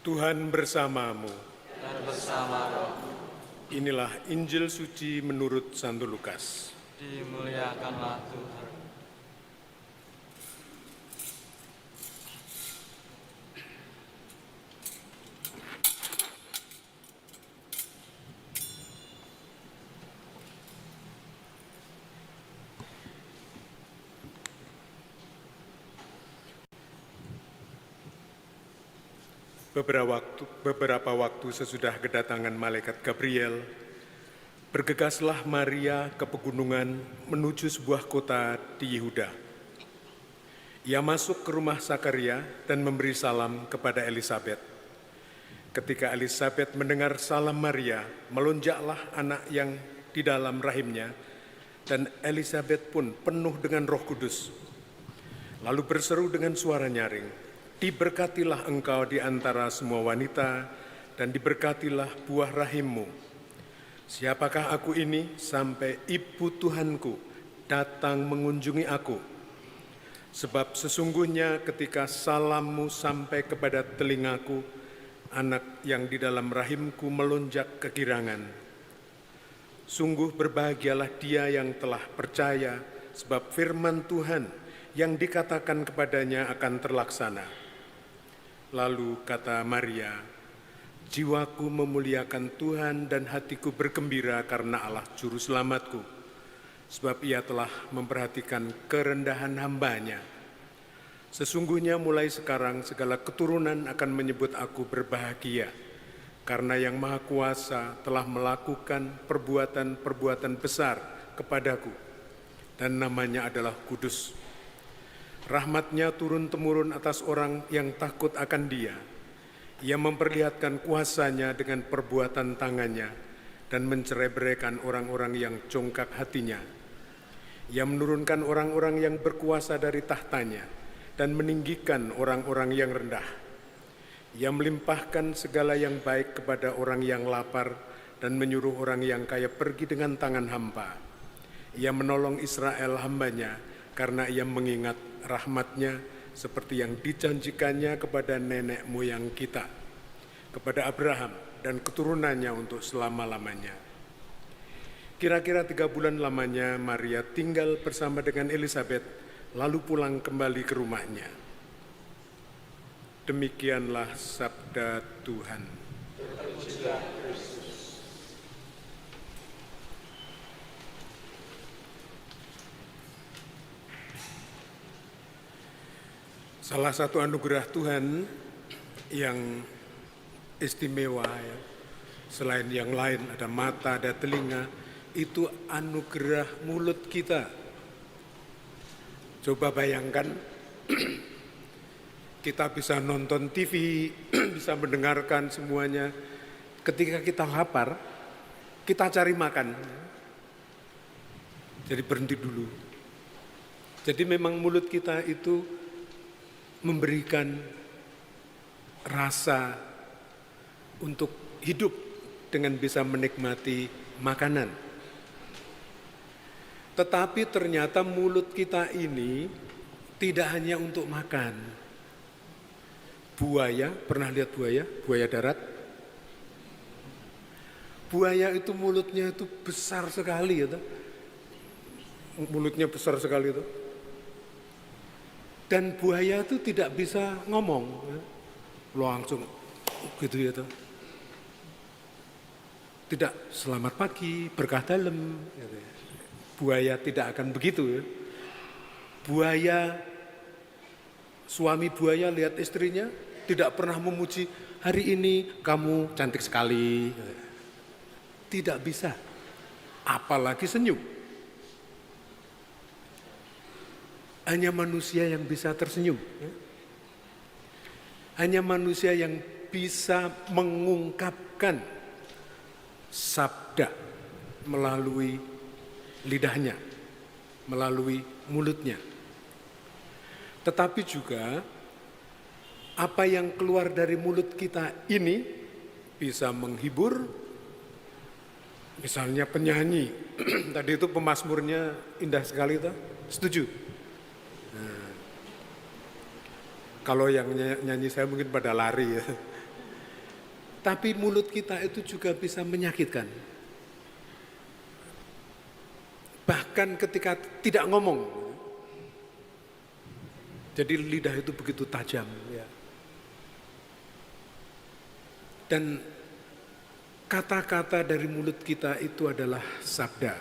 Tuhan bersamamu. Dan bersama roh. Inilah Injil suci menurut Santo Lukas. Dimuliakanlah Tuhan. Beberapa waktu sesudah kedatangan malaikat Gabriel, bergegaslah Maria ke pegunungan menuju sebuah kota di Yehuda. Ia masuk ke rumah Sakaria dan memberi salam kepada Elisabet. Ketika Elisabet mendengar salam Maria, melonjaklah anak yang di dalam rahimnya, dan Elisabet pun penuh dengan Roh Kudus. Lalu berseru dengan suara nyaring, "Diberkatilah engkau di antara semua wanita, dan diberkatilah buah rahimmu. Siapakah aku ini sampai ibu Tuhanku datang mengunjungi aku? Sebab sesungguhnya ketika salammu sampai kepada telingaku, anak yang di dalam rahimku melonjak kegirangan. Sungguh berbahagialah dia yang telah percaya, sebab firman Tuhan yang dikatakan kepadanya akan terlaksana." Lalu kata Maria, "Jiwaku memuliakan Tuhan dan hatiku bergembira karena Allah Juru Selamatku, sebab Ia telah memperhatikan kerendahan hamba-Nya. Sesungguhnya mulai sekarang segala keturunan akan menyebut aku berbahagia, karena Yang Maha Kuasa telah melakukan perbuatan-perbuatan besar kepadaku, dan namanya adalah kudus. Rahmat-Nya turun-temurun atas orang yang takut akan Dia. Ia memperlihatkan kuasa-Nya dengan perbuatan tangan-Nya dan mencerai-beraikan orang-orang yang congkak hatinya. Ia menurunkan orang-orang yang berkuasa dari tahtanya dan meninggikan orang-orang yang rendah. Ia melimpahkan segala yang baik kepada orang yang lapar dan menyuruh orang yang kaya pergi dengan tangan hampa. Ia menolong Israel hamba-Nya karena Ia mengingat rahmat-Nya seperti yang dijanjikannya kepada nenek moyang kita, kepada Abraham dan keturunannya untuk selama-lamanya." Kira-kira 3 bulan lamanya Maria tinggal bersama dengan Elisabet, lalu pulang kembali ke rumahnya. Demikianlah sabda Tuhan. Terpujilah Kristus. Salah satu anugerah Tuhan yang istimewa, ya, selain yang lain ada mata, ada telinga, itu anugerah mulut kita. Coba bayangkan, kita bisa nonton TV, bisa mendengarkan semuanya. Ketika kita lapar, kita cari makan. Jadi berhenti dulu. Jadi memang mulut kita itu memberikan rasa untuk hidup dengan bisa menikmati makanan. Tetapi ternyata mulut kita ini tidak hanya untuk makan. Buaya, pernah lihat buaya? Buaya darat? Buaya itu mulutnya itu besar sekali, ya. Mulutnya besar sekali itu. Dan buaya itu tidak bisa ngomong, ya. Langsung gitu ya. Tidak selamat pagi, berkah dalam. Gitu ya. Buaya tidak akan begitu, ya. Suami buaya lihat istrinya tidak pernah memuji, "Hari ini kamu cantik sekali." Tidak bisa, apalagi senyum. Hanya manusia yang bisa tersenyum. Hanya manusia yang bisa mengungkapkan sabda melalui lidahnya, melalui mulutnya. Tetapi juga apa yang keluar dari mulut kita ini bisa menghibur. Misalnya penyanyi, tadi itu pemazmurnya indah sekali, itu setuju? Kalau yang nyanyi saya mungkin pada lari, ya. Tapi mulut kita itu juga bisa menyakitkan. Bahkan ketika tidak ngomong. Jadi lidah itu begitu tajam. Ya. Dan kata-kata dari mulut kita itu adalah sabda.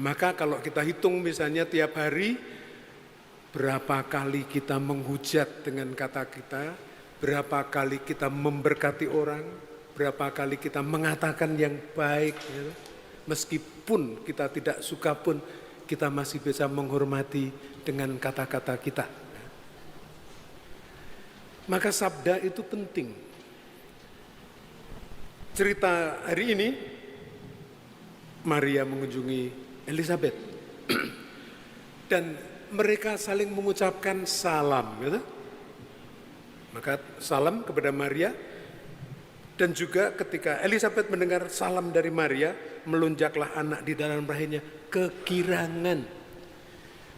Maka kalau kita hitung misalnya tiap hari, berapa kali kita menghujat dengan kata kita, berapa kali kita memberkati orang, berapa kali kita mengatakan yang baik, ya. Meskipun kita tidak suka pun kita masih bisa menghormati dengan kata-kata kita. Maka sabda itu penting. Cerita hari ini, Maria mengunjungi Elizabeth. Dan mereka saling mengucapkan salam. Gitu. Maka salam kepada Maria. Dan juga ketika Elizabeth mendengar salam dari Maria, melonjaklah anak di dalam rahimnya, kegirangan.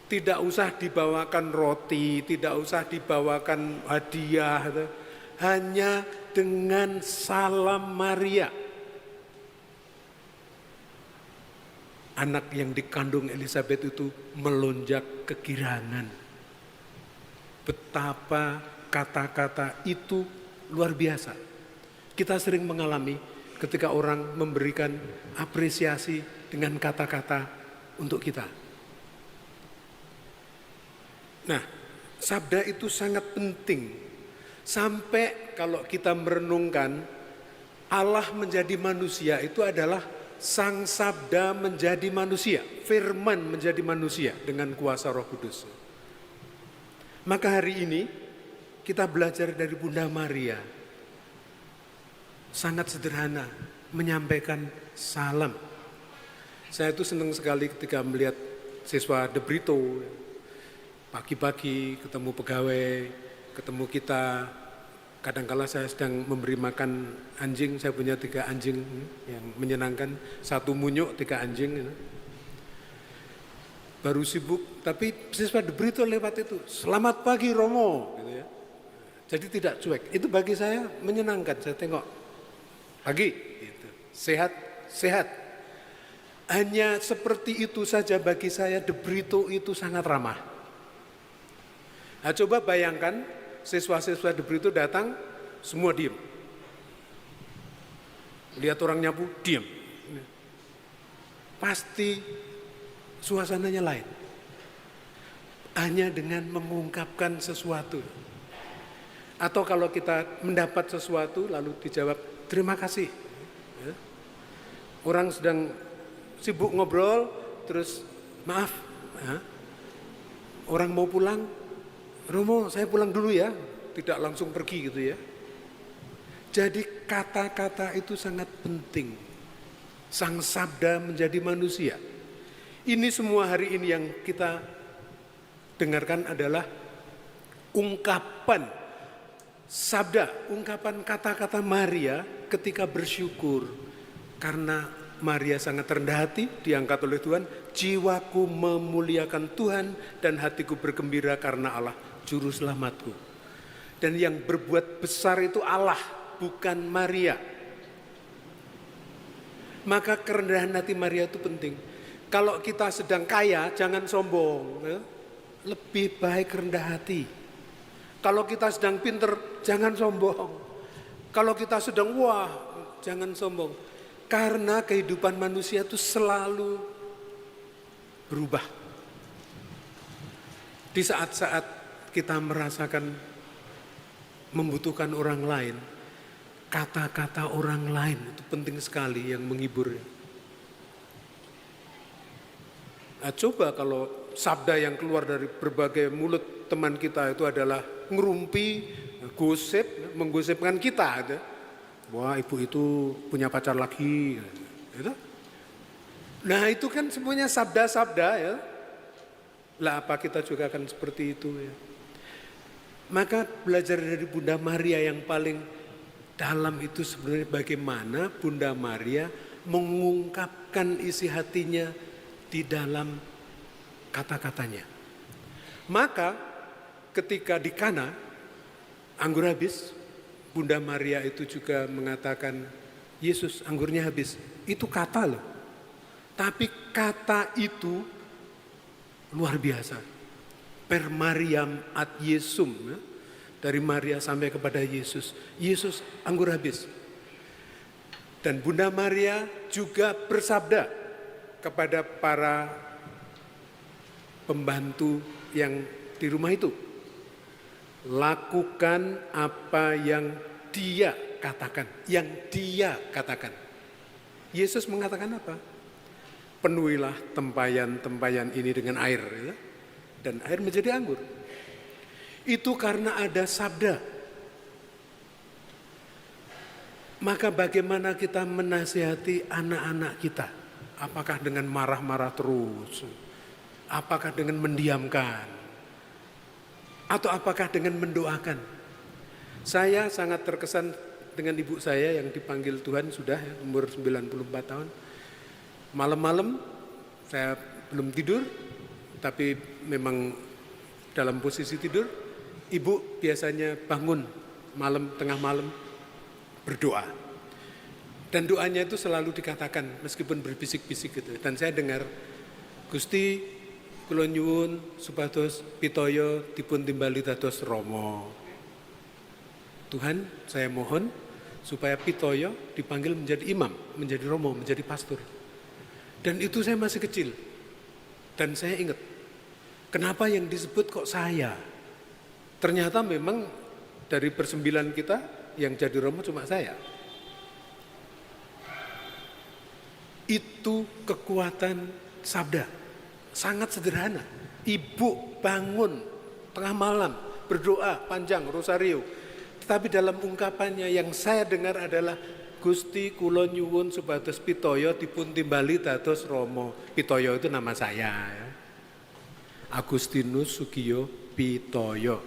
Tidak usah dibawakan roti, tidak usah dibawakan hadiah. Gitu. Hanya dengan salam Maria. Anak yang dikandung Elizabeth itu melonjak kegirangan. Betapa kata-kata itu luar biasa. Kita sering mengalami ketika orang memberikan apresiasi dengan kata-kata untuk kita. Nah, sabda itu sangat penting. Sampai kalau kita merenungkan Allah menjadi manusia itu adalah sang sabda menjadi manusia. Firman menjadi manusia dengan kuasa Roh Kudus. Maka hari ini kita belajar dari Bunda Maria. Sangat sederhana menyampaikan salam. Saya itu senang sekali ketika melihat siswa De Brito. Pagi-pagi ketemu pegawai, ketemu kita. Kadangkala saya sedang memberi makan anjing, saya punya 3 anjing yang menyenangkan. 1 munyuk, 3 anjing. Baru sibuk, tapi siswa De Brito lewat itu. Selamat pagi Romo. Gitu ya. Jadi tidak cuek. Itu bagi saya menyenangkan, saya tengok. Pagi, gitu. Sehat, sehat. Hanya seperti itu saja bagi saya De Brito itu sangat ramah. Nah, coba bayangkan siswa-siswa De Brito datang, semua diam. Lihat orang nyapu, diam. Pasti suasananya lain. Hanya dengan mengungkapkan sesuatu. Atau kalau kita mendapat sesuatu lalu dijawab, terima kasih. Orang sedang sibuk ngobrol, terus maaf. Orang mau pulang, Romo saya pulang dulu ya. Tidak langsung pergi gitu ya. Jadi kata-kata itu sangat penting. Sang sabda menjadi manusia. Ini semua hari ini yang kita dengarkan adalah ungkapan sabda, ungkapan kata-kata Maria ketika bersyukur. Karena Maria sangat rendah hati, diangkat oleh Tuhan. Jiwaku memuliakan Tuhan dan hatiku bergembira karena Allah, juru selamatku. Dan yang berbuat besar itu Allah, bukan Maria. Maka kerendahan hati Maria itu penting. Kalau kita sedang kaya, jangan sombong. Lebih baik rendah hati. Kalau kita sedang pinter, jangan sombong. Kalau kita sedang wah, jangan sombong. Karena kehidupan manusia itu selalu berubah. Di saat-saat kita merasakan membutuhkan orang lain, kata-kata orang lain itu penting sekali yang menghibur. Nah, coba kalau sabda yang keluar dari berbagai mulut teman kita itu adalah ngerumpi, gosip, menggosipkan kita. Gitu. Wah, ibu itu punya pacar lagi. Gitu. Nah, itu kan semuanya sabda-sabda ya. Lah apa kita juga akan seperti itu ya. Maka belajar dari Bunda Maria yang paling dalam itu sebenarnya bagaimana Bunda Maria mengungkapkan isi hatinya di dalam kata-katanya. Maka ketika di Kana anggur habis, Bunda Maria itu juga mengatakan, Yesus anggurnya habis. Itu kata loh. Tapi kata itu luar biasa. Per Mariam ad Yesum. Ya. Dari Maria sampai kepada Yesus. Yesus anggur habis. Dan Bunda Maria juga bersabda kepada para pembantu yang di rumah itu. Lakukan apa yang dia katakan. Yang dia katakan. Yesus mengatakan apa? Penuhilah tempayan-tempayan ini dengan air. Ya? Dan air menjadi anggur. Itu karena ada sabda. Maka bagaimana kita menasihati anak-anak kita? Apakah dengan marah-marah terus? Apakah dengan mendiamkan? Atau apakah dengan mendoakan? Saya sangat terkesan dengan ibu saya yang dipanggil Tuhan sudah umur 94 tahun. Malam-malam saya belum tidur, tapi memang dalam posisi tidur. Ibu biasanya bangun malam, tengah malam berdoa. Dan doanya itu selalu dikatakan meskipun berbisik-bisik gitu. Dan saya dengar, Gusti kula nyuwun supados pitoyo dipun timbali dados Rama. Tuhan, saya mohon supaya pitoyo dipanggil menjadi imam, menjadi Romo, menjadi pastor. Dan itu saya masih kecil. Dan saya ingat, kenapa yang disebut kok saya? Ternyata memang dari persembilan kita yang jadi Romo cuma saya. Itu kekuatan sabda. Sangat sederhana. Ibu bangun tengah malam, berdoa panjang, rosario. Tetapi dalam ungkapannya yang saya dengar adalah Gusti kula nyuwun supados pitoyo dipun timbali dados Rama. Pitoyo itu nama saya. Ya. Agustinus Sugiyo Pitoyo.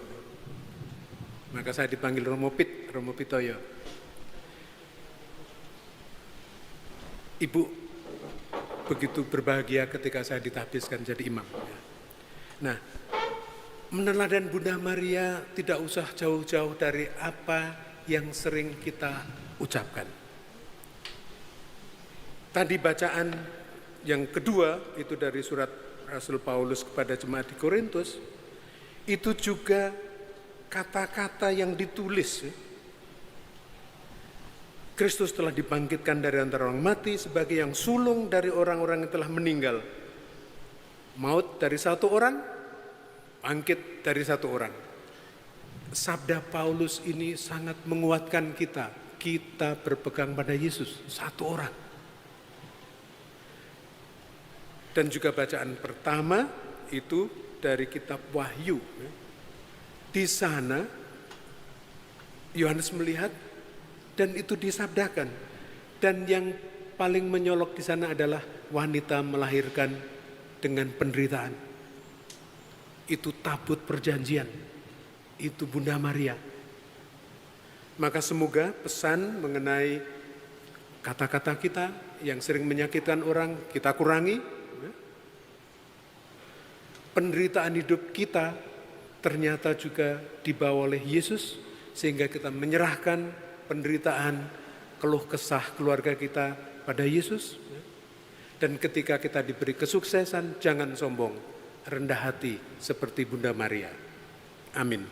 Maka saya dipanggil Romo Pitoyo. Ibu begitu berbahagia ketika saya ditahbiskan jadi imam. Nah, meneladan Bunda Maria tidak usah jauh-jauh dari apa yang sering kita ucapkan. Tadi bacaan yang kedua itu dari surat Rasul Paulus kepada jemaat di Korintus, itu juga kata-kata yang ditulis. Kristus telah dibangkitkan dari antara orang mati sebagai yang sulung dari orang-orang yang telah meninggal. Maut dari satu orang, bangkit dari satu orang. Sabda Paulus ini sangat menguatkan kita. Kita berpegang pada Yesus, satu orang. Dan juga bacaan pertama itu dari kitab Wahyu. Di sana Yohanes melihat dan itu disabdakan. Dan yang paling menyolok di sana adalah wanita melahirkan dengan penderitaan. Itu tabut perjanjian. Itu Bunda Maria. Maka semoga pesan mengenai kata-kata kita yang sering menyakitkan orang kita kurangi. Penderitaan hidup kita ternyata juga dibawa oleh Yesus sehingga kita menyerahkan penderitaan, keluh kesah keluarga kita pada Yesus. Dan ketika kita diberi kesuksesan, jangan sombong, rendah hati seperti Bunda Maria. Amin.